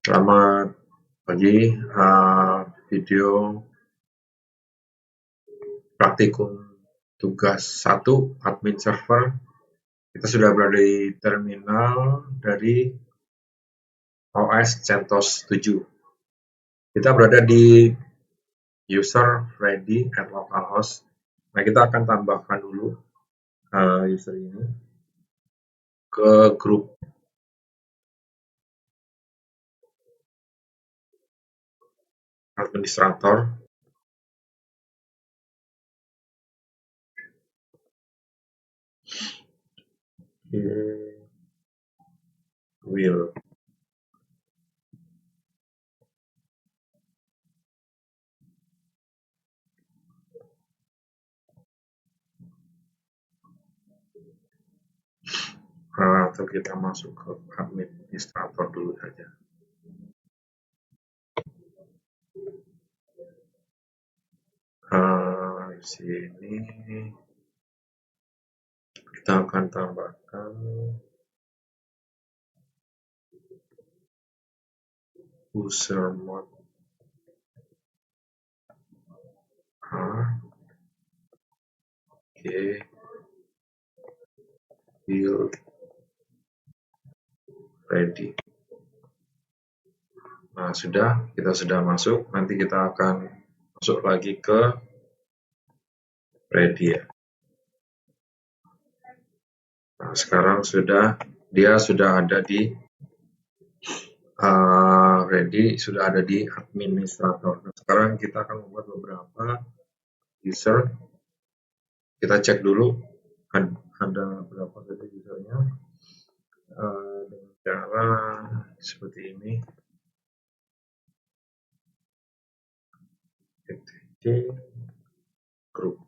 Selamat pagi, video praktikum tugas 1 admin server. Kita sudah berada di terminal dari OS CentOS 7. Kita berada di user ready at localhost. Nah, kita akan tambahkan dulu user ini ke grup administrator. Will atau kita masuk ke administrator dulu saja. Di sini kita akan tambahkan user mode build ready. Nah, kita sudah masuk. Nanti kita akan masuk lagi ke ready ya. Nah, sekarang dia sudah ada di ready, sudah ada di administrator. Nah, sekarang kita akan membuat beberapa user. Kita cek dulu ada berapa saja usernya dengan cara seperti ini. Group.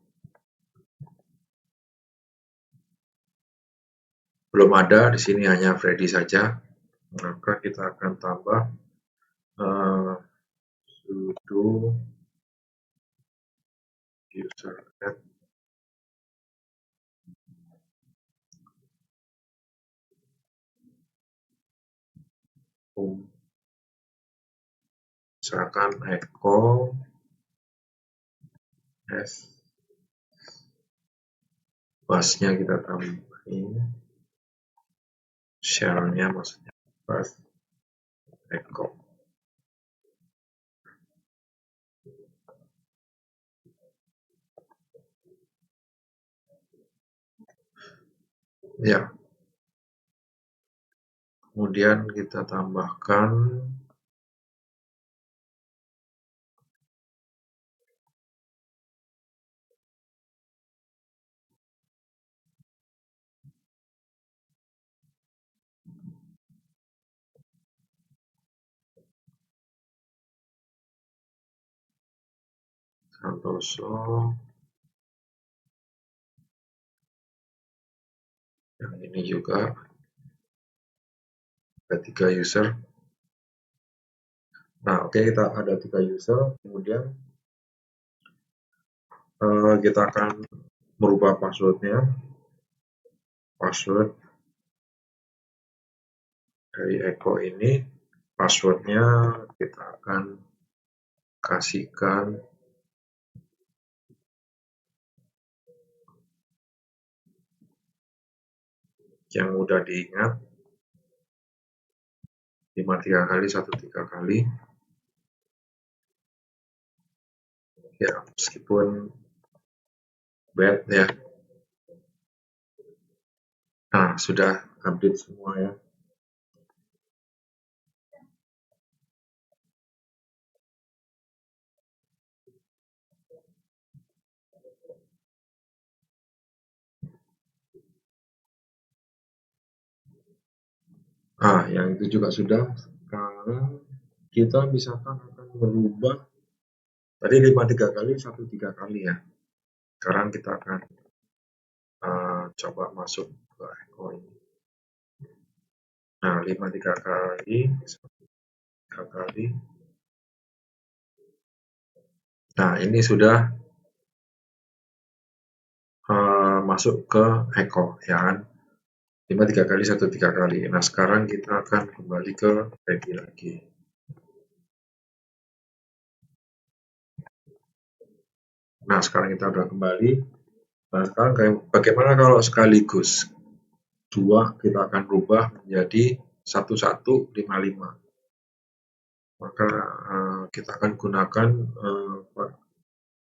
Belum ada, di sini hanya Freddy saja. Maka kita akan tambah sudo user add home, misalkan echo s, busnya kita tambahin, share-nya maksudnya bus echo. Ya, kemudian kita tambahkan Santoso, yang ini juga ada 3 user. Nah, oke, kita ada 3 user, kemudian kita akan merubah passwordnya. Password dari echo ini, passwordnya kita akan kasihkan yang mudah diingat, 53 kali 13 kali. Ya, meskipun bad ya. Nah, sudah update semua ya. Yang itu juga sudah. Sekarang kita misalkan akan merubah tadi 53 kali 13 kali ya. Sekarang kita akan coba masuk ke echo ini. Nah, 53 kali 3 kali. Nah, ini sudah masuk ke echo ya kan. 53 kali 13 kali. Nah, sekarang kita akan kembali ke ready lagi. Nah, sekarang kita udah kembali. Nah, sekarang bagaimana kalau sekaligus dua kita akan rubah menjadi 1155. Maka kita akan gunakan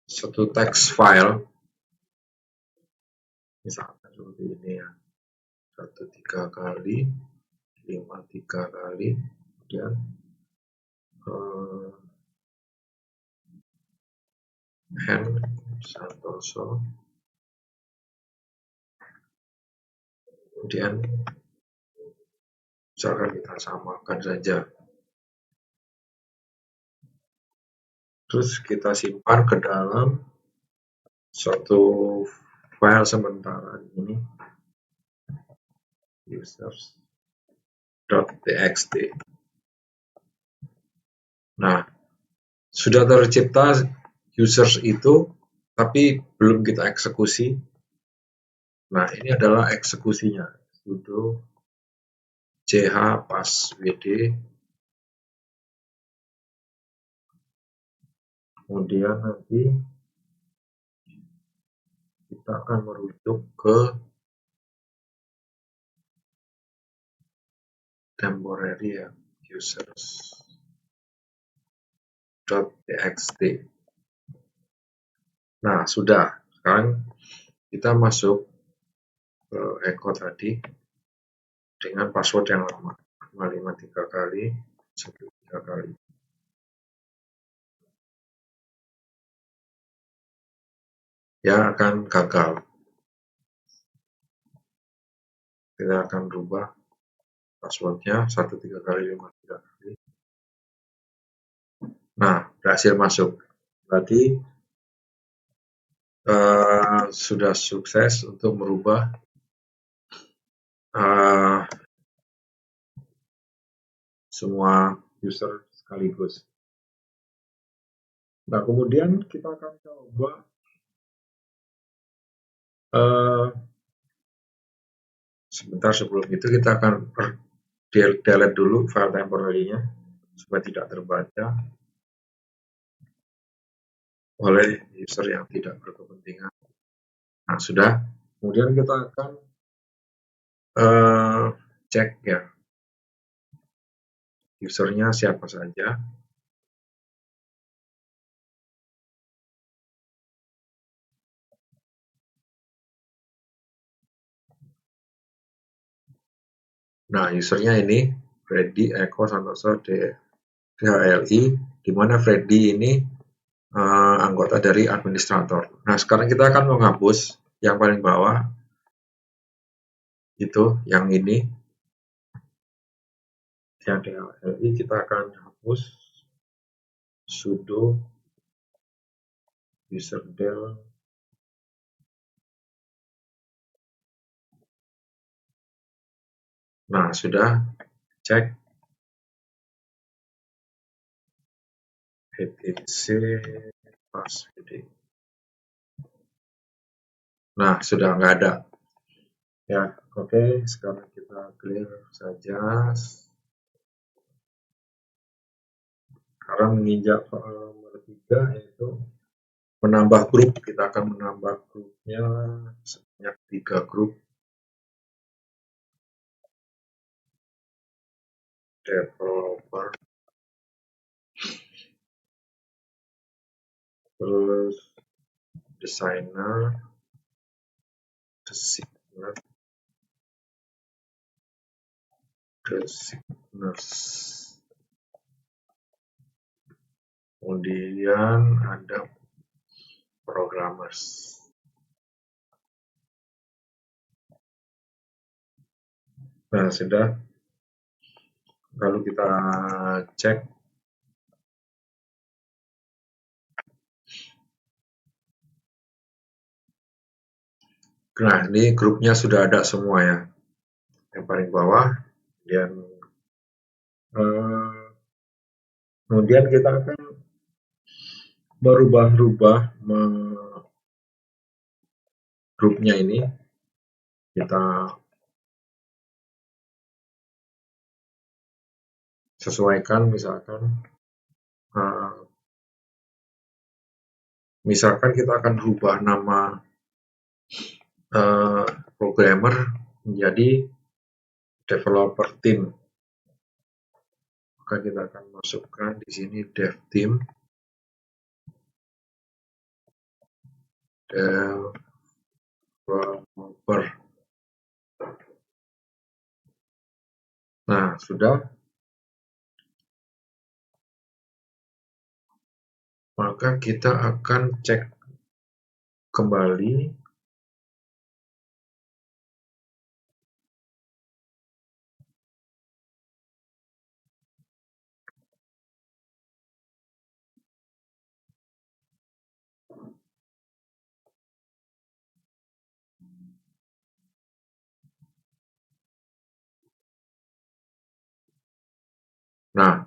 satu text file, misalkan seperti ini ya, 13 kali, 53 kali, kemudian Hen Santoso, kemudian misalkan kita samakan saja, terus kita simpan ke dalam suatu file sementara ini, users.txt. Nah, sudah tercipta users itu, tapi belum kita eksekusi. Nah, ini adalah eksekusinya, sudo ch passwd, kemudian nanti kita akan merujuk ke temporary ya, users.txt. Nah, sudah. Sekarang kita masuk ke echo tadi dengan password yang lama, 553 kali, 13 kali. Ya, akan gagal. Kita akan rubah passwordnya 13 kali, 53 kali. Nah, berhasil masuk. Berarti sudah sukses untuk merubah semua user sekaligus. Nah, kemudian kita akan coba sebentar, sebelum itu kita akan delete dulu file temporary-nya supaya tidak terbaca oleh user yang tidak berkepentingan. Nah, sudah. Kemudian kita akan cek ya, usernya siapa saja. Nah, usernya ini Freddy Eko Santoso DHLI, di mana Freddy ini anggota dari administrator. Nah, sekarang kita akan menghapus yang paling bawah, itu yang ini, yang DHLI kita akan hapus sudo userdel Nah, sudah. Cek etc password. Nah, sudah nggak ada. Ya, oke. Sekarang kita clear saja. Sekarang menginjak nomor 3, yaitu menambah grup. Kita akan menambah grupnya sebanyak 3 grup. Developer, terus designer, designers, kemudian ada programmers. Nah, sudah. Lalu kita cek. Nah, ini grupnya sudah ada semua ya. Yang paling bawah. Kemudian kita akan merubah-rubah grupnya ini. Kita sesuaikan, misalkan Misalkan kita akan rubah nama programmer menjadi developer team, maka kita akan masukkan di sini dev team, developer. Nah, sudah. Maka kita akan cek kembali. Nah,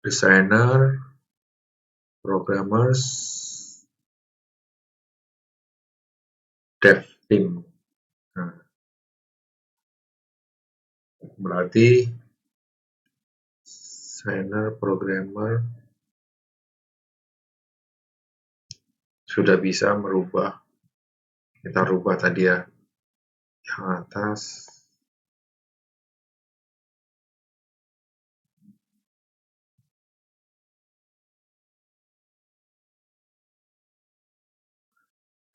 designer, programmers, dev team. Nah, berarti designer, programmer sudah bisa merubah. Kita rubah tadi ya, yang atas.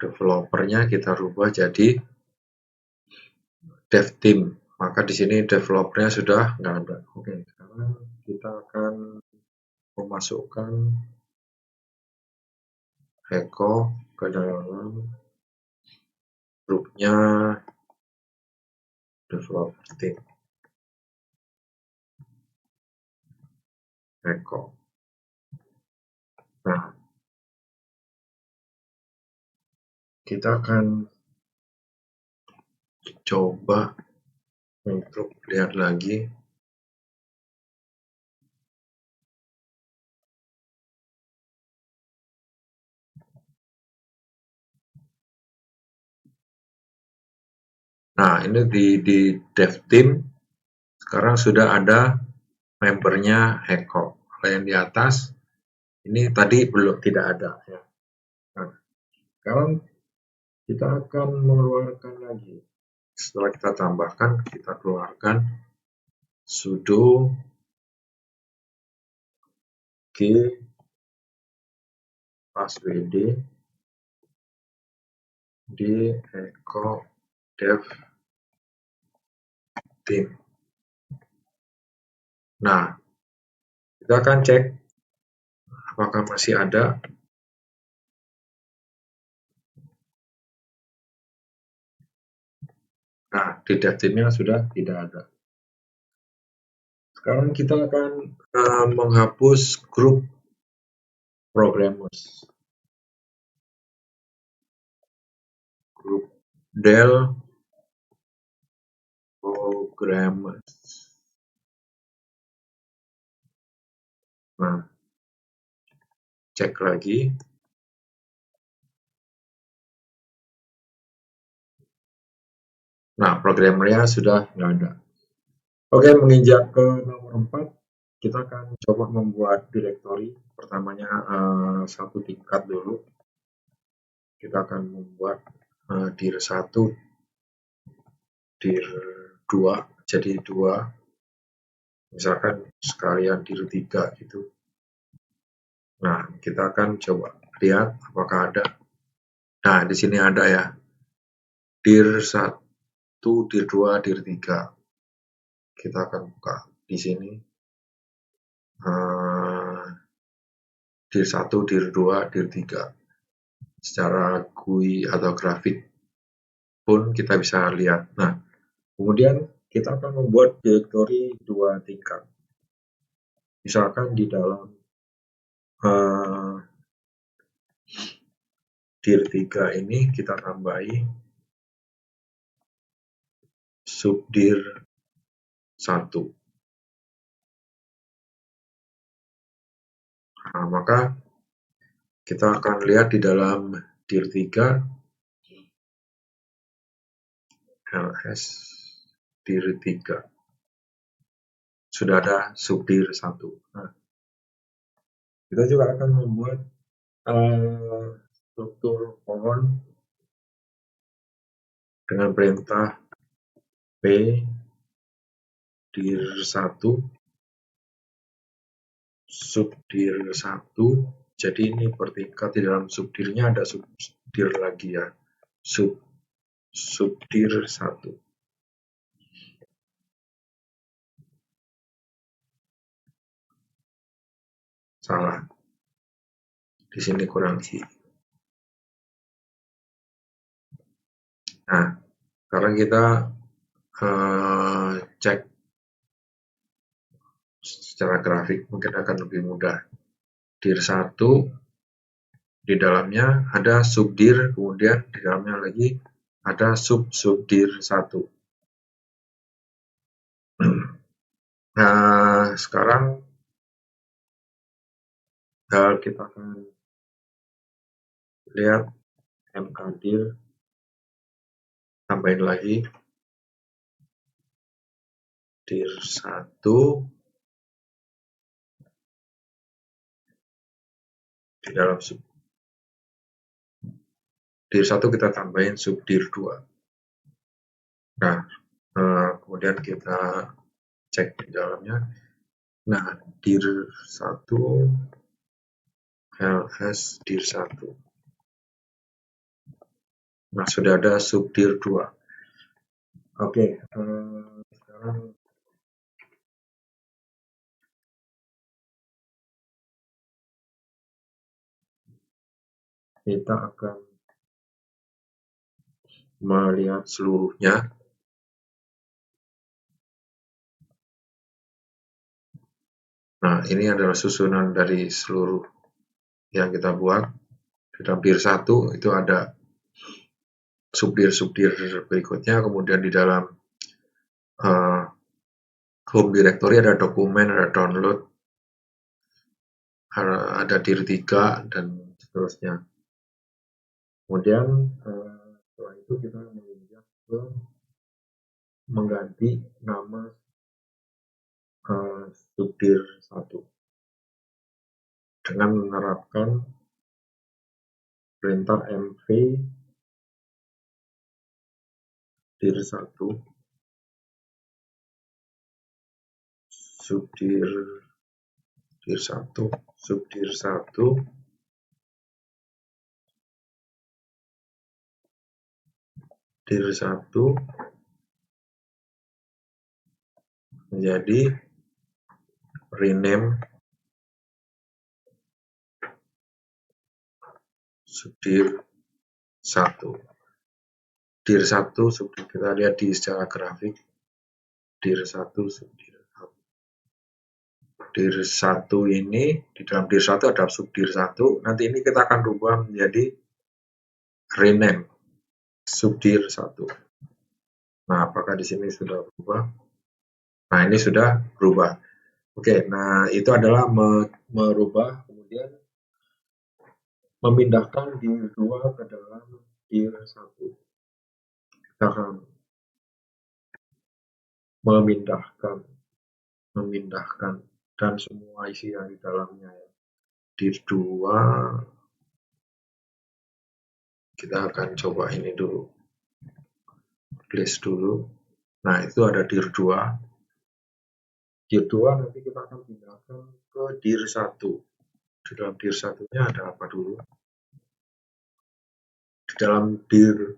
Developernya kita rubah jadi dev team. Maka di sini developernya sudah nggak ada. Oke, sekarang kita akan memasukkan Eko ke dalam grupnya developer team. Eko. Nah, kita akan coba untuk lihat lagi. Nah, ini di dev team sekarang sudah ada membernya Eko. Kalau yang di atas ini tadi belum, tidak ada ya. Nah, sekarang kita akan mengeluarkan lagi. Setelah kita tambahkan, kita keluarkan sudo g passwd di Eko dev team. Nah, kita akan cek apakah masih ada. Nah, di dev teamnya sudah tidak ada. Sekarang kita akan menghapus grup programmers. Grup del programmers. Nah, cek lagi. Nah, programmernya sudah nggak ada. Oke, menginjak ke nomor 4, kita akan coba membuat directory. Pertamanya satu tingkat dulu. Kita akan membuat dir 1, dir 2, jadi 2. Misalkan sekalian dir 3 gitu. Nah, kita akan coba lihat apakah ada. Nah, di sini ada ya. Dir 1, dir 2, dir 3. Kita akan buka di sini. Dir 1, dir 2, dir 3. Secara GUI atau grafik pun kita bisa lihat. Nah, kemudian kita akan membuat directory 2 tingkat. Misalkan di dalam dir 3 ini kita tambahi subdir 1. Nah, maka kita akan lihat di dalam dir 3 ls dir 3 sudah ada subdir 1. Nah, Kita juga akan membuat struktur pohon dengan perintah p dir 1 subdir 1. Jadi ini bertingkat, di dalam subdirnya ada subdir lagi ya, subdir 1. Salah, di sini kurang i. Nah, sekarang kita cek secara grafik, mungkin akan lebih mudah. Dir 1, di dalamnya ada subdir, kemudian di dalamnya lagi ada subdir 1. Nah, sekarang kita akan lihat mkdir, tambahin lagi dir 1, di dalam dir 1 kita tambahin subdir 2. Nah, kemudian kita cek di dalamnya. Nah, dir 1 ls dir 1. Nah, sudah ada subdir 2. Oke, sekarang kita akan melihat seluruhnya. Nah, ini adalah susunan dari seluruh yang kita buat. Di dalam dir 1 itu ada subdir-subdir berikutnya, kemudian di dalam home directory ada dokumen, ada download, ada dir 3, dan seterusnya. Kemudian setelah itu kita menginjak ke mengganti nama subdir 1 dengan menerapkan perintah mv dir 1 subdir 1 subdir 1 dir 1 menjadi rename subdir 1. Dir 1 subdir, kita lihat di secara grafik, dir 1 subdir 1. Dir 1 ini, di dalam dir 1 ada subdir 1, nanti ini kita akan rubah menjadi rename subdir 1. Nah, apakah di sini sudah berubah? Nah, ini sudah berubah. Oke, nah itu adalah merubah, kemudian memindahkan dir 2 ke dalam dir 1. Kita akan memindahkan dan semua isi yang di dalamnya ya. Dir 2 kita akan coba ini dulu, list dulu. Nah, itu ada dir 2. Dir 2 nanti kita akan pindahkan ke dir 1. Di dalam dir 1-nya ada apa dulu? Di dalam dir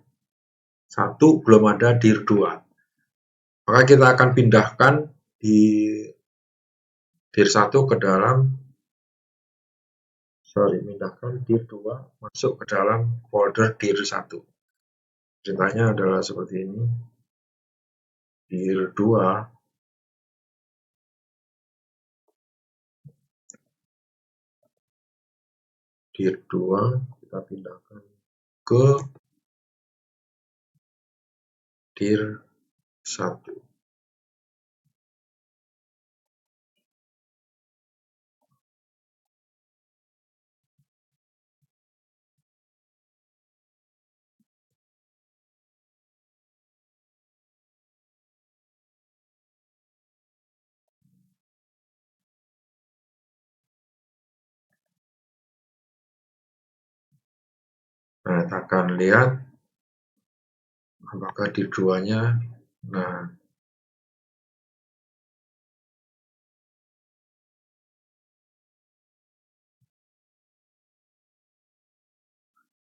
1 belum ada dir 2. Maka kita akan pindahkan di dir 1 ke dalam, pindahkan dir 2 masuk ke dalam folder dir 1. Ceritanya adalah seperti ini. Dir 2 kita pindahkan ke dir 1. memetakan, lihat apakah dir 2-nya. Nah,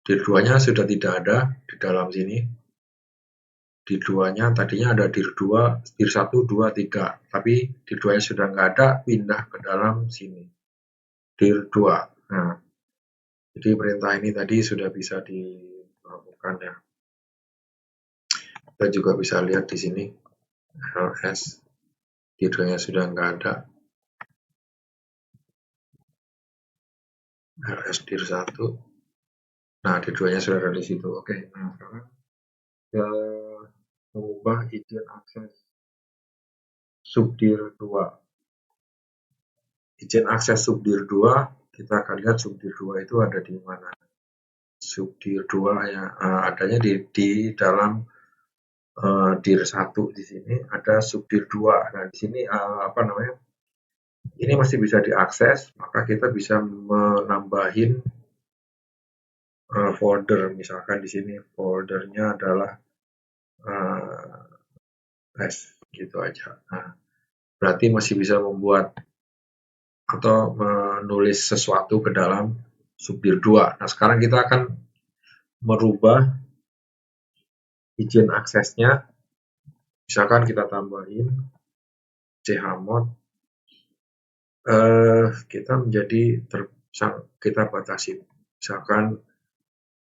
dir 2-nya sudah tidak ada di dalam sini. Dir 2-nya tadinya ada dir 2, dir 1, 2, 3. Tapi dir 2-nya sudah nggak ada, pindah ke dalam sini. Dir 2. Nah, jadi perintah ini tadi sudah bisa dilakukan ya. Kita juga bisa lihat di sini ls dir 2-nya sudah nggak ada. ls dir 1. Nah, dir 2-nya sudah ada di situ. Oke, nah sekarang kita mengubah izin akses subdir 2. Izin akses subdir 2, kita akan lihat subdir 2 itu ada di mana. Subdir 2 ya, adanya di dalam dir 1 di sini ada subdir 2. Nah, di sini apa namanya? Ini masih bisa diakses, maka kita bisa menambahin folder. Misalkan di sini foldernya adalah gitu aja. Nah, berarti masih bisa membuat atau menulis sesuatu ke dalam subdir 2. Nah, sekarang kita akan merubah izin aksesnya. Misalkan kita tambahin chmod, kita menjadi kita batasi. Misalkan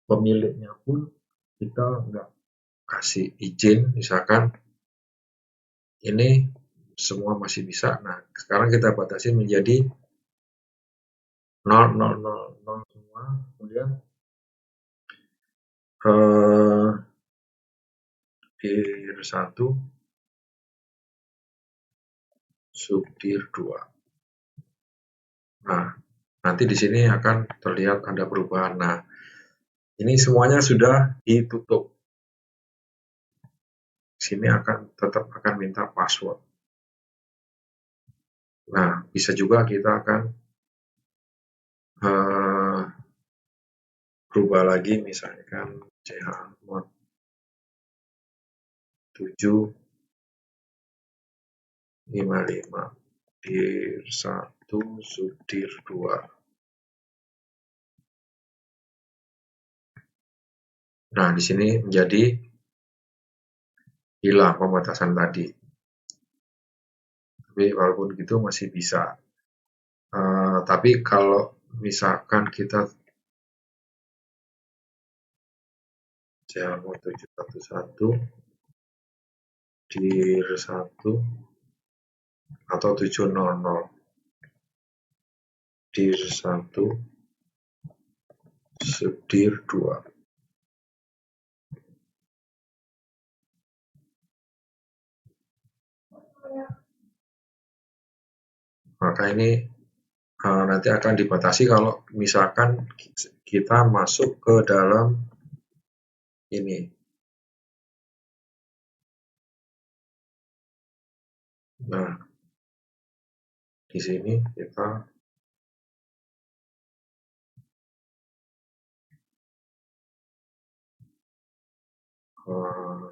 pemiliknya pun kita nggak kasih izin, misalkan ini semua masih bisa. Nah, sekarang kita batasi menjadi 0, 0, 0, 0 semua, kemudian dir 1 subdir 2. Nah, nanti di sini akan terlihat ada perubahan. Nah, ini semuanya sudah ditutup. Sini tetap akan minta password. Nah, bisa juga kita akan berubah lagi, misalkan chmod 755 dir 1 subdir 2. Nah, di sini menjadi hilang pembatasan tadi. Tapi walaupun gitu masih bisa. Tapi kalau misalkan kita chmod 711 dir 1 atau 700 dir 1 subdir 2. Maka ini nanti akan dibatasi kalau misalkan kita masuk ke dalam ini. Nah, di sini kita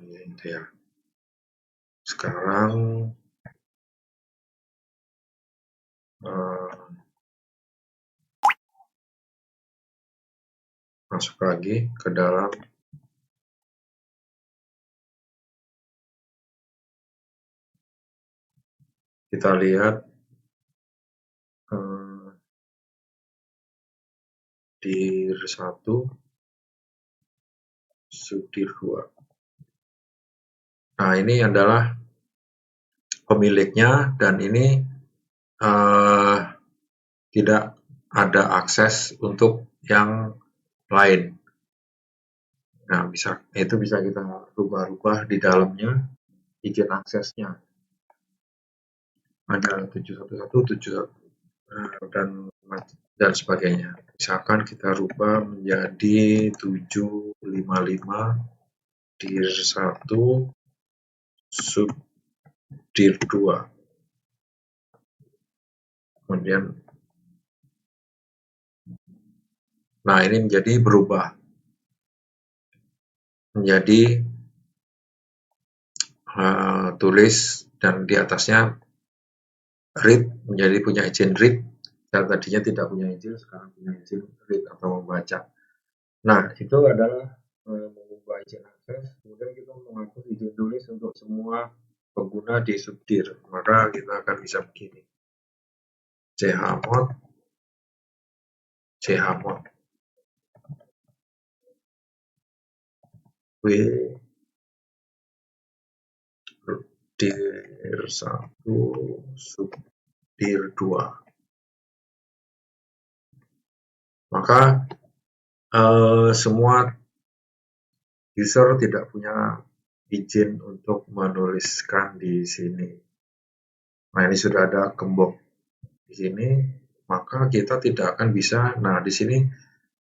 ini ya. Sekarang masuk lagi ke dalam kita lihat dir 1 subdir 2. Nah, ini adalah pemiliknya dan ini tidak ada akses untuk yang lain. Nah, itu bisa kita rubah-rubah di dalamnya izin aksesnya. Ada 711, 71 dan sebagainya. Misalkan kita rubah menjadi 755 dir 1 subdir 2. Kemudian nah, ini menjadi berubah. menjadi tulis, dan di atasnya read, menjadi punya izin read. Yang tadinya tidak punya izin, sekarang punya izin read atau membaca. Nah, itu adalah mengubah izin akses. Kemudian kita menghapus izin tulis untuk semua pengguna di subdir. Maka kita akan bisa begini. chmod w dir 1 subdir 2. Maka semua user tidak punya izin untuk menuliskan di sini. Nah, ini sudah ada gembok di sini, maka kita tidak akan bisa. Nah, di sini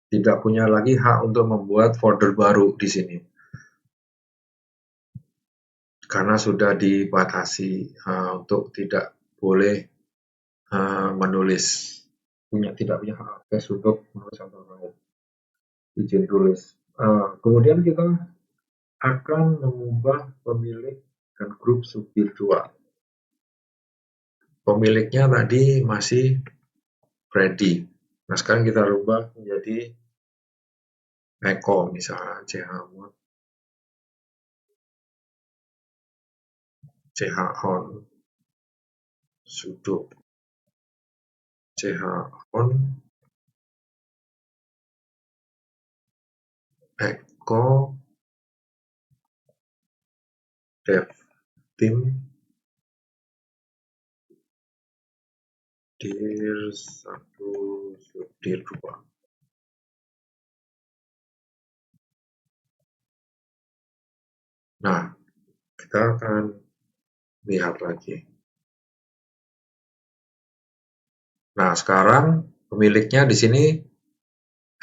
tidak punya lagi hak untuk membuat folder baru di sini, karena sudah dibatasi untuk tidak boleh menulis, tidak punya hak akses untuk menulis atau menulis izin tulis. Kemudian kita akan mengubah pemilik dan grup subdir 2. Pemiliknya tadi masih Freddy. Nah, sekarang kita rubah menjadi Eko, misalnya chmod chon sudo chon Eko dev team dir 1 subdir 2. Nah, kita akan lihat lagi. Nah, sekarang pemiliknya di sini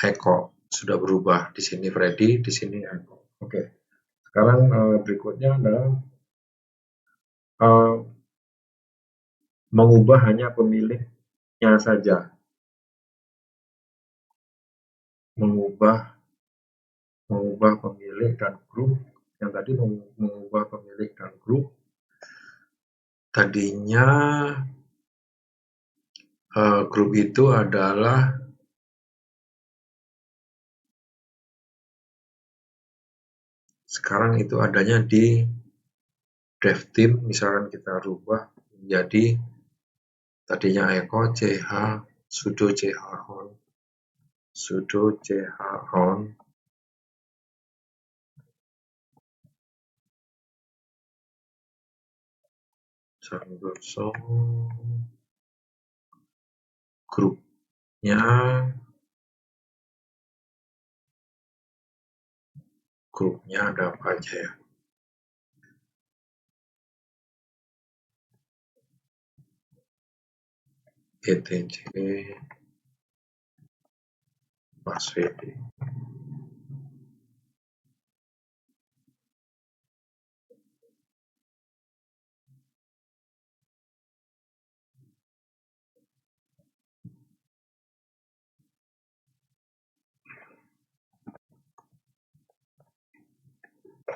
Eko, sudah berubah. Di sini Freddy, di sini Eko. Oke. Sekarang berikutnya adalah mengubah hanya pemiliknya saja. Mengubah pemilik dan grup. Yang tadi mengubah pemilik dan grup. Tadinya grup itu adalah sekarang itu adanya di dev team. Misalkan kita rubah menjadi tadinya Eko sudo chon Santoso, grupnya ada apa aja ya? ETC Paswede.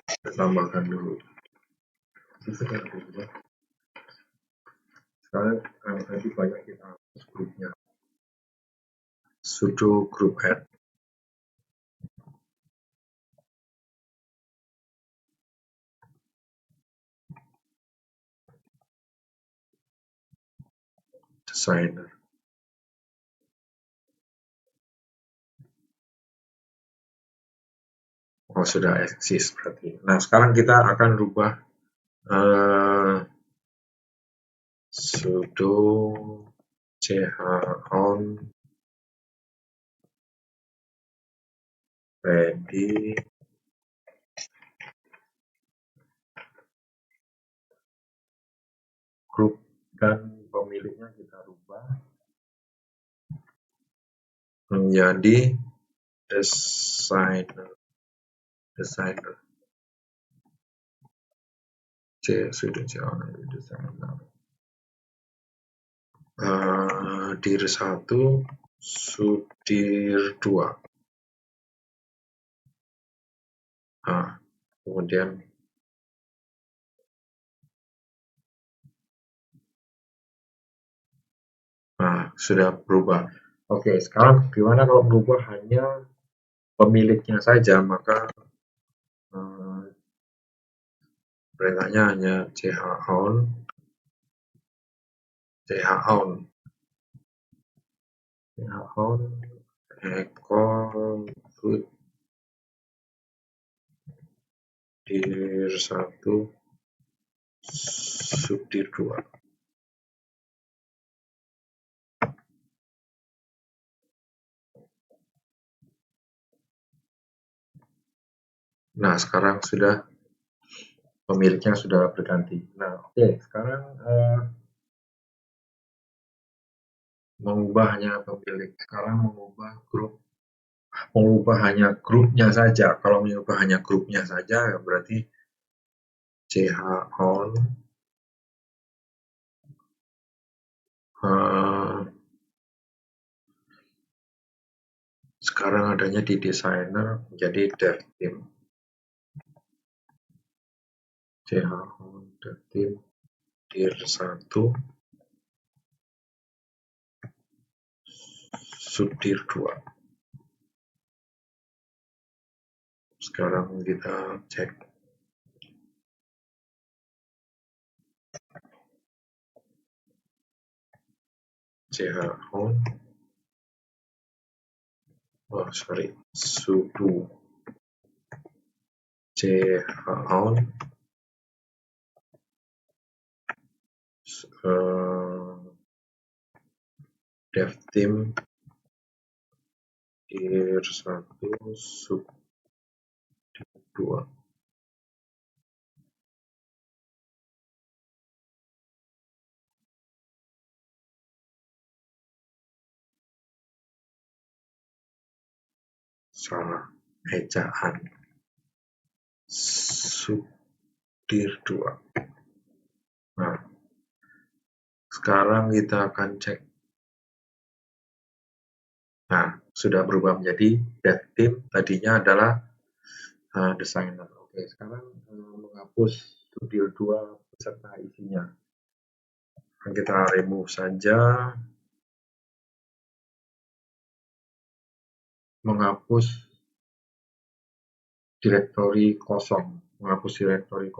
Kita tambahkan dulu. Sekarang tadi banyak kita hapus grupnya. Sudo group add. Designer. Oh, sudah eksis berarti. Nah, sekarang kita akan rubah sudo chon ready grup, dan pemiliknya kita rubah menjadi designer sudo chon designer dir 1 subdir 2. Nah, kemudian sudah berubah. Oke, sekarang gimana kalau berubah hanya pemiliknya saja, maka perintahnya hanya chown echo root dir 1 subdir 2. Nah, sekarang sudah pemiliknya sudah berganti. Nah, oke, sekarang mengubah hanya pemilik. Sekarang mengubah hanya grupnya saja. Kalau mengubah hanya grupnya saja, ya berarti chown sekarang adanya di designer menjadi dev team. chown dev team dir 1 subdir 2. Sekarang kita cek chown sudo chown dev team dir 1 sub 2. Salah ejaan subdir 2. Nah, sekarang kita akan cek. Nah, sudah berubah menjadi dev team, tadinya adalah designer. Oke, sekarang menghapus subdir 2 beserta isinya. Kita remove saja. Menghapus direktori kosong. Menghapus direktori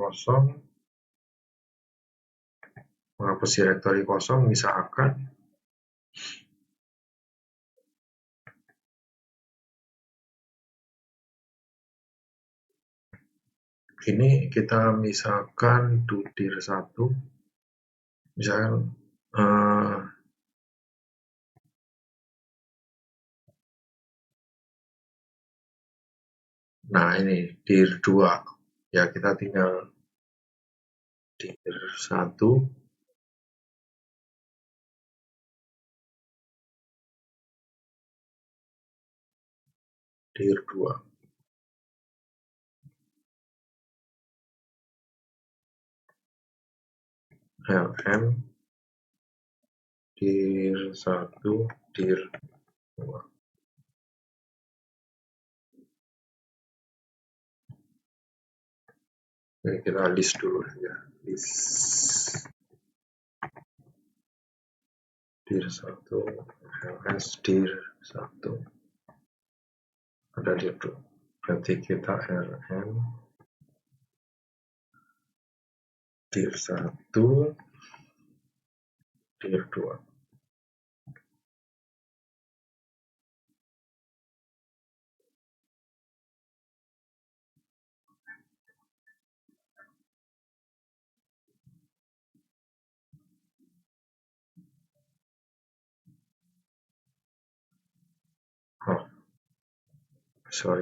kosong misalkan ini kita misalkan dir 1 misalkan nah ini dir 2 ya, kita tinggal dir 1 dir 2 lm dir 1 dir 2. Oke, kita list dulu ya, list dir 1 ls dir 1 ada dir 2, berarti kita rm dir 1 dir 2.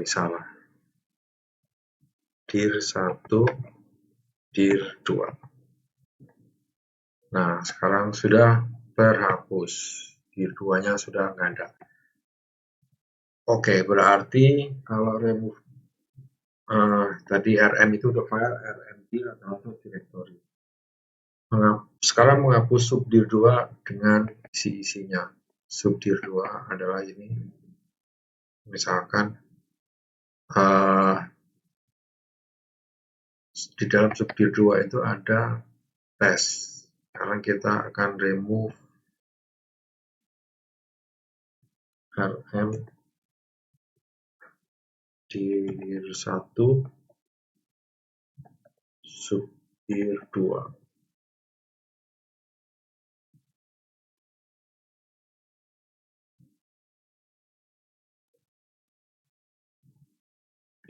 Salah. Dir 1 dir 2. Nah, sekarang sudah terhapus. Dir 2-nya sudah nggak ada. Oke, berarti kalau remove tadi rm itu untuk file rm dir atau directory. Sekarang menghapus subdir 2 dengan isi-isinya. Subdir 2 adalah ini. Misalkan Di dalam subdir 2 itu ada tes. Sekarang kita akan remove rm dir 1 subdir 2.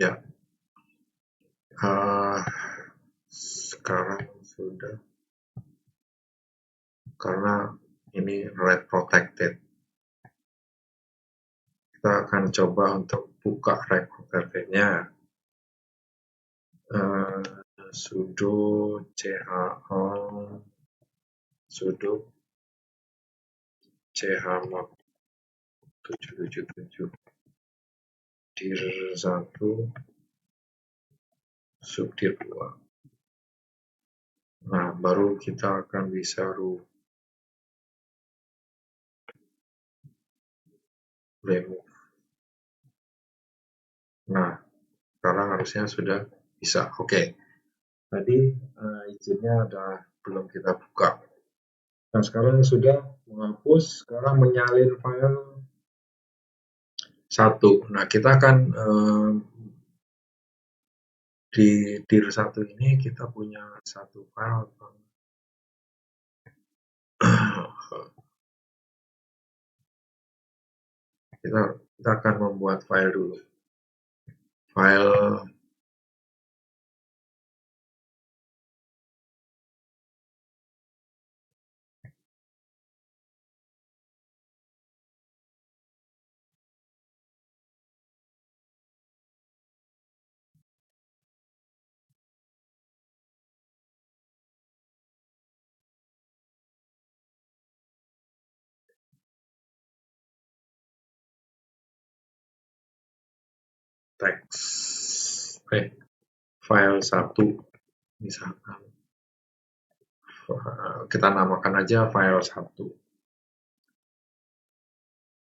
Ya, sekarang sudah, karena ini write protected, kita akan coba untuk buka write protected-nya. Sudo sudo chmod 777 dir 1 subdir 2. Nah, baru kita akan bisa remove. Nah, sekarang harusnya sudah bisa. Oke. Tadi izinnya belum kita buka. Nah, sekarang sudah menghapus, sekarang menyalin file 1. Nah, kita akan di dir 1 ini kita punya satu file. kita akan membuat file dulu. File teks, file 1 misalkan. Kita namakan aja file 1.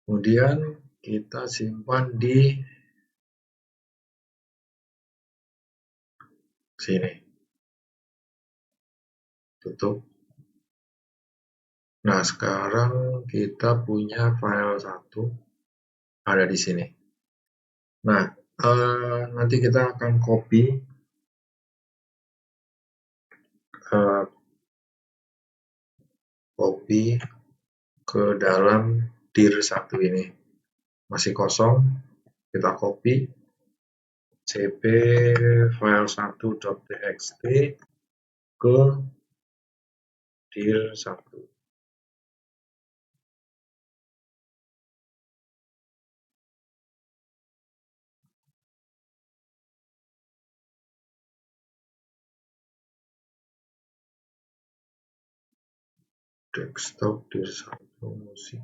Kemudian kita simpan di sini. Tutup. Nah, sekarang kita punya file 1 ada di sini. Nah, nanti kita akan copy ke dalam dir 1 ini. Masih kosong, kita copy cp file 1.txt ke dir 1. Desktop dir 1 musik.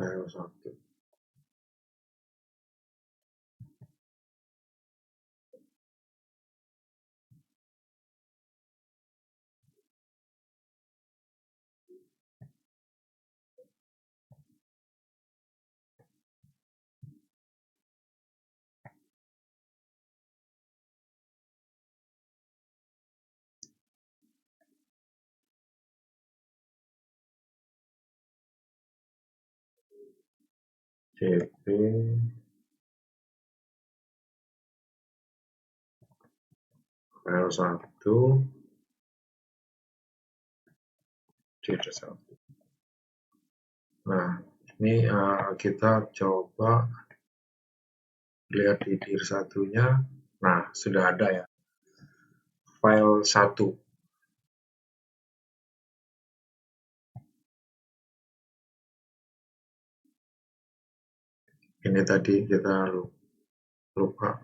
File 1. cp file 1 dir 1. Nah, ini kita coba lihat di dir 1-nya. Nah, sudah ada ya file 1. Ini tadi kita lupa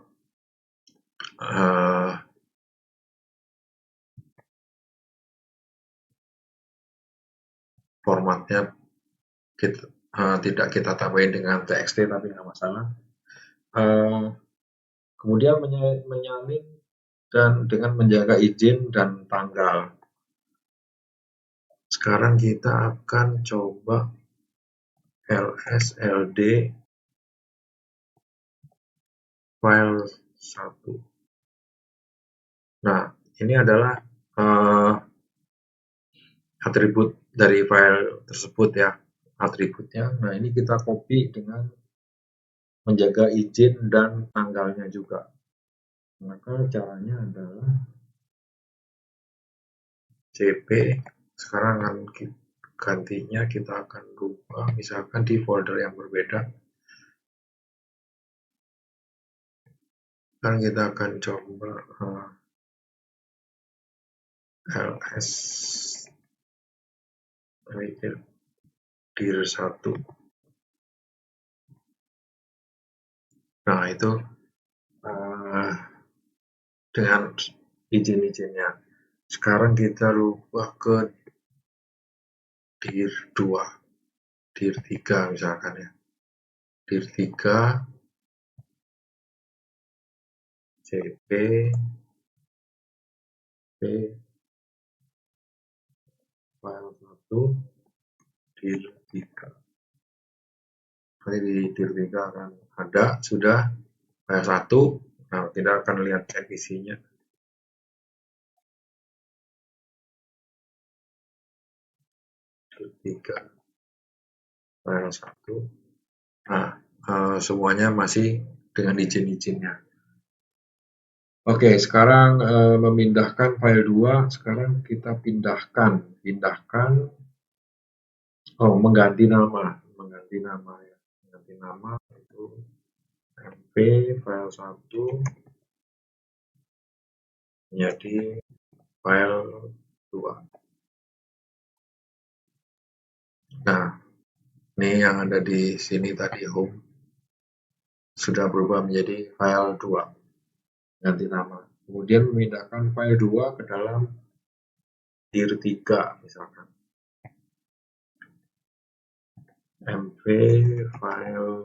formatnya tidak kita tambahin dengan txt, tapi nggak masalah. Kemudian menyalin dan dengan menjaga izin dan tanggal. Sekarang kita akan coba lsld file 1. Nah, ini adalah atribut dari file tersebut ya, atributnya. Nah, ini kita copy dengan menjaga izin dan tanggalnya juga. Maka caranya adalah cp, sekarang akan gantinya kita akan rubah misalkan di folder yang berbeda. Dan kita akan coba ls dir 1. Nah, itu dengan izin-izinnya. Sekarang kita rubah ke dir 2, dir 3 misalkan ya. Dir 3 cp file 1 dir 3. Nanti di dir 3 akan ada sudah file 1. Nah, kita akan lihat cek isinya. Dir 3 file 1. Nah, semuanya masih dengan izin-izinnya. Oke, sekarang memindahkan file 2. Sekarang kita pindahkan mengganti nama ya. Mengganti nama itu mp file 1 menjadi file 2. Nah, ini yang ada di sini tadi home sudah berubah menjadi file 2. Ganti nama. Kemudian memindahkan file 2 ke dalam dir 3 misalkan. mp file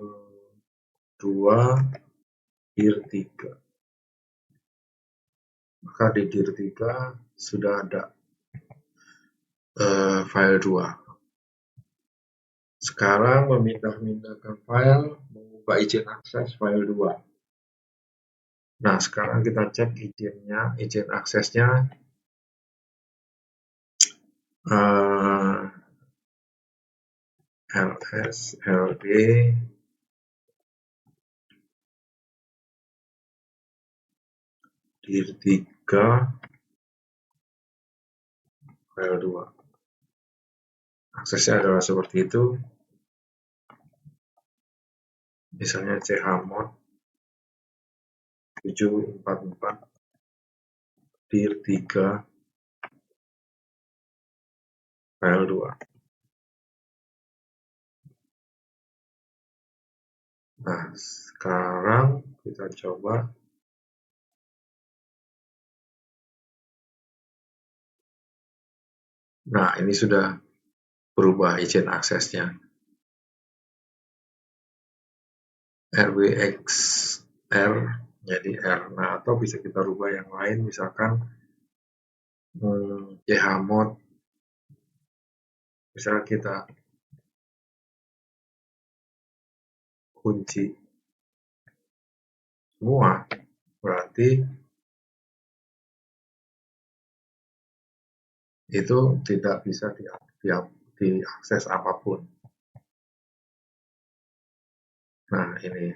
2 dir 3. Maka di dir 3 sudah ada file 2. Sekarang memindahkan file, mengubah izin akses file 2. Nah, sekarang kita cek izinnya, izin aksesnya lsld dir 3 file 2. Aksesnya adalah seperti itu. Misalnya chmod 744 dir 3 file 2. Nah, sekarang kita coba. Nah, ini sudah berubah izin aksesnya. rwxr jadi r. Nah, atau bisa kita rubah yang lain, misalkan chmod. Misalnya kita kunci semua, berarti itu tidak bisa diakses apapun. Nah, ini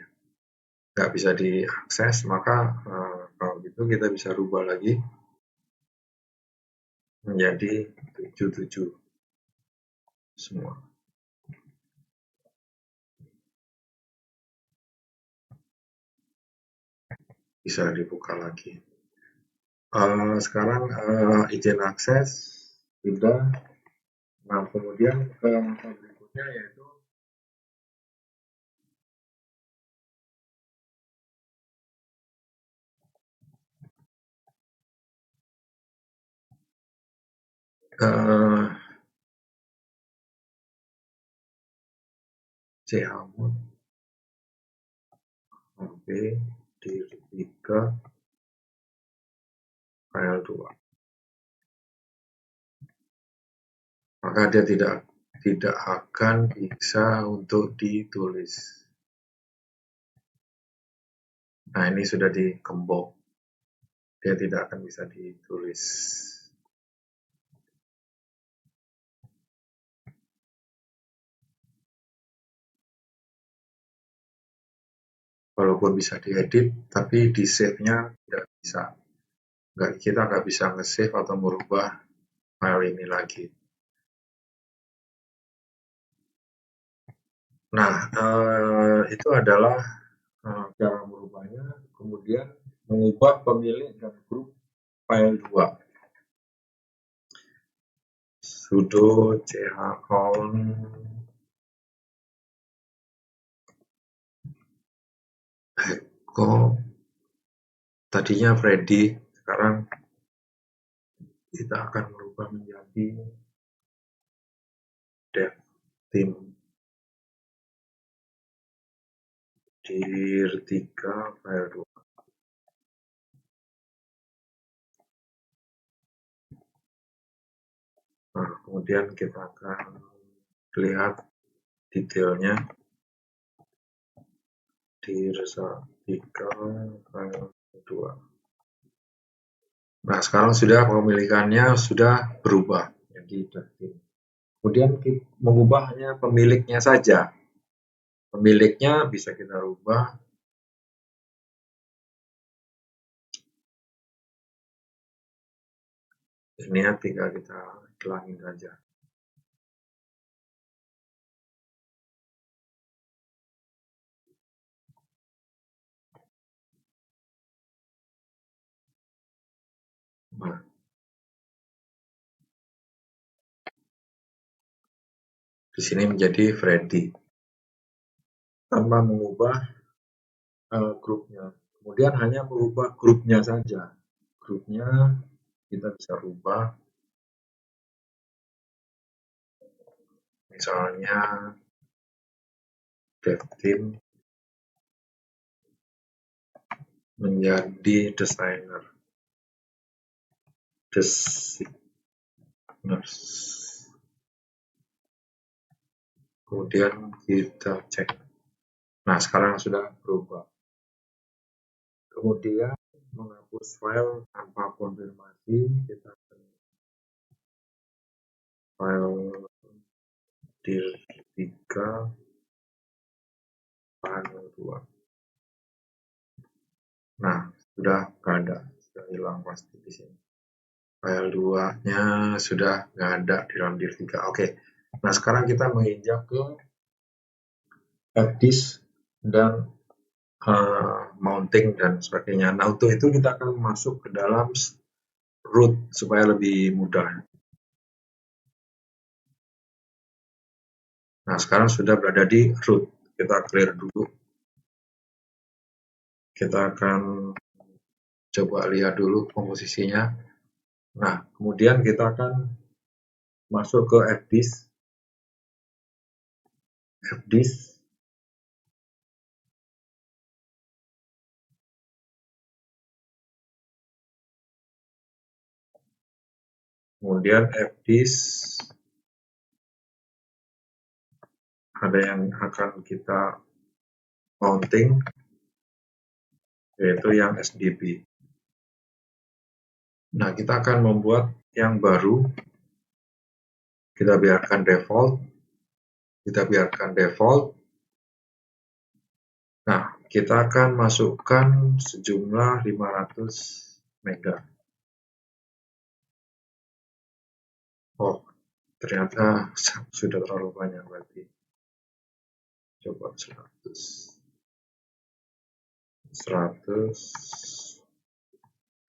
nggak bisa diakses, maka kalau gitu kita bisa rubah lagi menjadi 77 semua. Bisa dibuka lagi. Sekarang izin akses sudah. Nah, kemudian ke masa berikutnya yaitu chmod mp dir 3 file 2. Maka dia tidak akan bisa untuk ditulis. Nah, ini sudah dikembok. Dia tidak akan bisa ditulis. Walaupun bisa diedit, tapi di save-nya tidak bisa. Kita nggak bisa nge-save atau merubah file ini lagi. Nah, itu adalah cara merubahnya. Kemudian mengubah pemilik dan grup file 2. Sudo chown echo, tadinya Freddy, sekarang kita akan merubah menjadi dev team dir 3 file 2. Nah, kemudian kita akan lihat detailnya dir 3 file 2. Nah, sekarang sudah pemilikannya sudah berubah jadi dev team. Kemudian mengubah hanya pemiliknya saja. Pemiliknya bisa kita rubah. Ini ya, tinggal kita hilangin saja. Nah, di sini menjadi Freddy tanpa mengubah grupnya. Kemudian hanya merubah grupnya saja. Grupnya kita bisa rubah, misalnya dev team menjadi designers. Kemudian kita cek. Nah, sekarang sudah berubah. Kemudian menghapus file tanpa konfirmasi, kita file dir 3 file 2. Nah, sudah nggak ada, sudah hilang pasti di sini. File 2-nya sudah nggak ada di dalam dir 3. Oke. Nah, sekarang kita menginjak ke disk dan mounting dan sebagainya. Nah, untuk itu kita akan masuk ke dalam root supaya lebih mudah. Nah, sekarang sudah berada di root. Kita clear dulu. Kita akan coba lihat dulu komposisinya. Nah, kemudian kita akan masuk ke fdisk. Kemudian fdisk ada yang akan kita mounting, yaitu yang SDB. Nah, kita akan membuat yang baru. Kita biarkan default. Nah, kita akan masukkan sejumlah 500 mega. Oh, ternyata sudah terlalu banyak berarti. Coba 100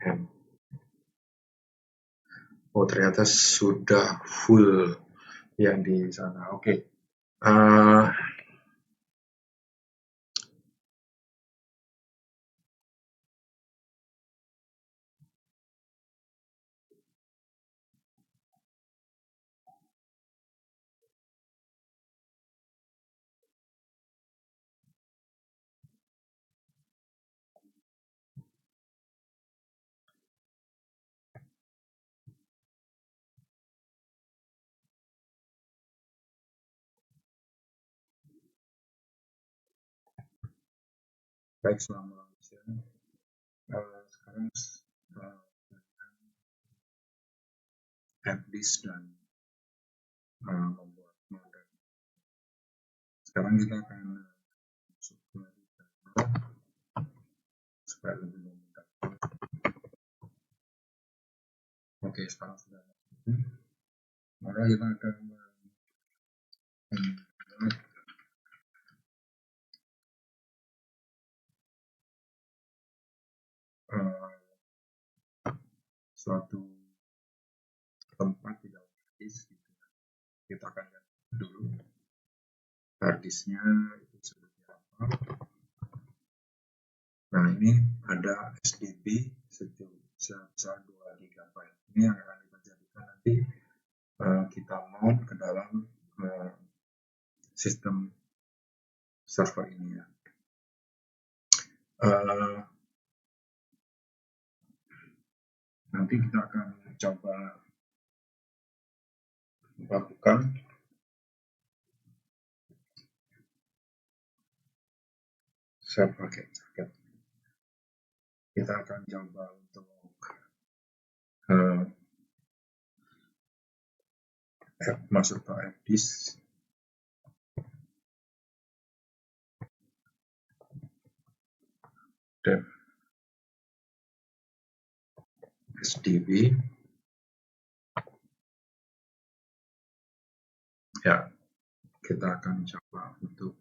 M. Oh, ternyata sudah full yang di sana. Oke. Baik, selamat siang. Sekarang Fdisk dan membuat model. Sekarang kita akan masuk ke detail supaya lebih memudahkan. Oke, sekarang sudah masuk. Maka kita akan membuat suatu tempat di dalam harddisk. Kita akan lihat dulu harddisknya itu seperti apa. Nah, ini ada SDB sebesar 2 GB. Ini yang akan kita jadikan nanti kita mount ke dalam sistem server ini ya. Nanti kita akan coba lakukan set pakai jaket. Kita akan coba untuk masuk ke Fdisk. Dev SDB. Ya, kita akan coba untuk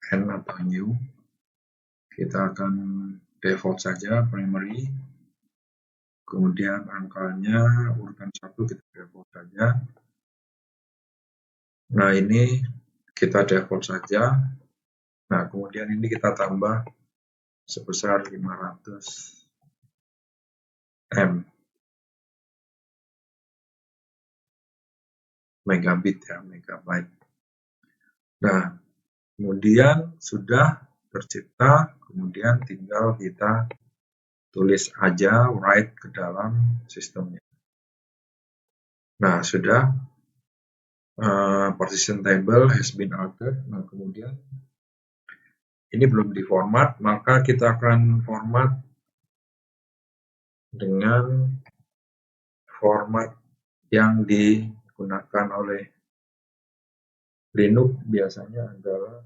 N atau new. Kita akan default saja primary. Kemudian angkanya urutan 1 kita default saja. Nah, ini kita default saja. Nah, kemudian ini kita tambah sebesar 500 megabit ya, megabyte. Nah, kemudian sudah tercipta, kemudian tinggal kita tulis aja write ke dalam sistemnya. Nah, sudah partition table has been altered. Nah, kemudian ini belum diformat, maka kita akan format dengan format yang digunakan oleh Linux biasanya adalah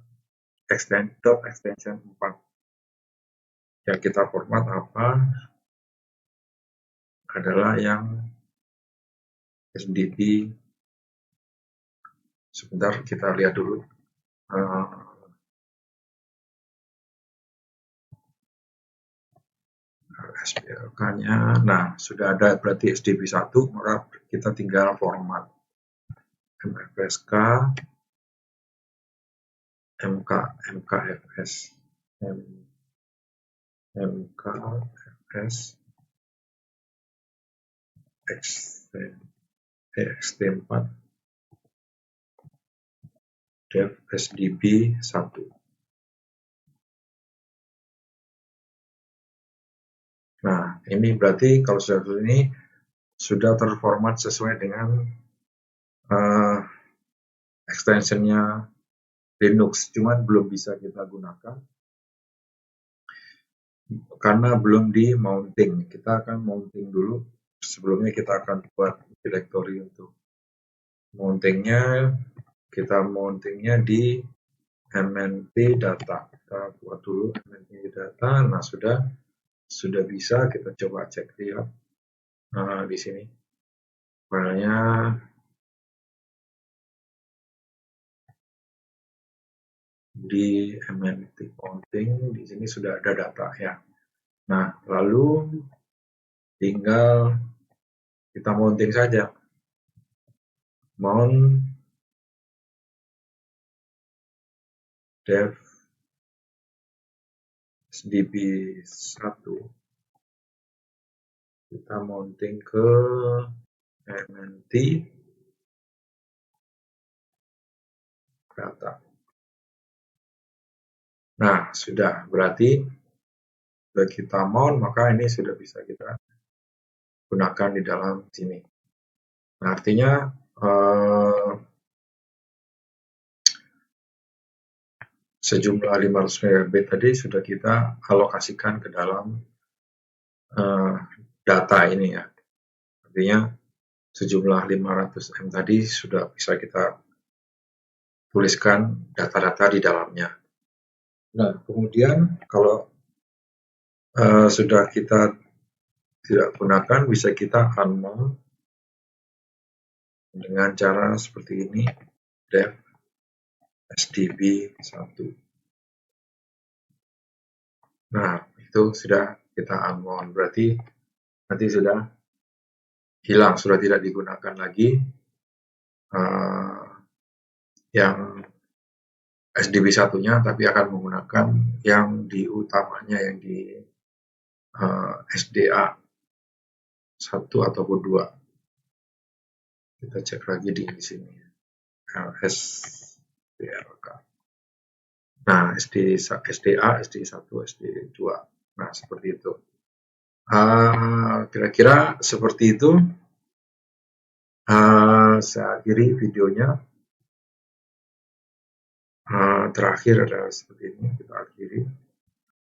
extension 4. Yang kita format apa? Adalah yang SDB. Sebentar kita lihat dulu. SPLK-nya. Nah, sudah ada berarti SDB 1, maka kita tinggal format MFSK, MKFS, MKFS, ext4, dev SDB 1. Nah, ini berarti kalau sudah ini sudah terformat sesuai dengan extensionnya Linux, cuman belum bisa kita gunakan karena belum di mounting. Kita akan mounting dulu. Sebelumnya kita akan buat directory untuk mountingnya. Kita mountingnya di mnt data. Kita buat dulu mnt data. Nah, sudah bisa, kita coba cek lihat di sini filenya di mnt mounting. Di sini sudah ada data ya. Nah, lalu tinggal kita mounting saja. Mount dev SDB 1. Kita mounting ke mnt data. Nah, sudah berarti sudah kita mount, maka ini sudah bisa kita gunakan di dalam sini. Nah, artinya sejumlah 500 MB tadi sudah kita alokasikan ke dalam data ini ya. Artinya sejumlah 500 M tadi sudah bisa kita tuliskan data-data di dalamnya. Nah, kemudian kalau sudah kita tidak gunakan, bisa kita unmount dengan cara seperti ini, def sdb1. Nah, itu sudah kita unmount, berarti nanti sudah hilang, sudah tidak digunakan lagi yang SDB1-nya, tapi akan menggunakan yang di utamanya, yang di SDA 1 ataupun 2. Kita cek lagi di sini, LSDRK. Nah, SDA, SD1, SD2. Nah, seperti itu. Kira-kira seperti itu. Saya akhiri videonya. Terakhir adalah seperti ini, kita akhiri.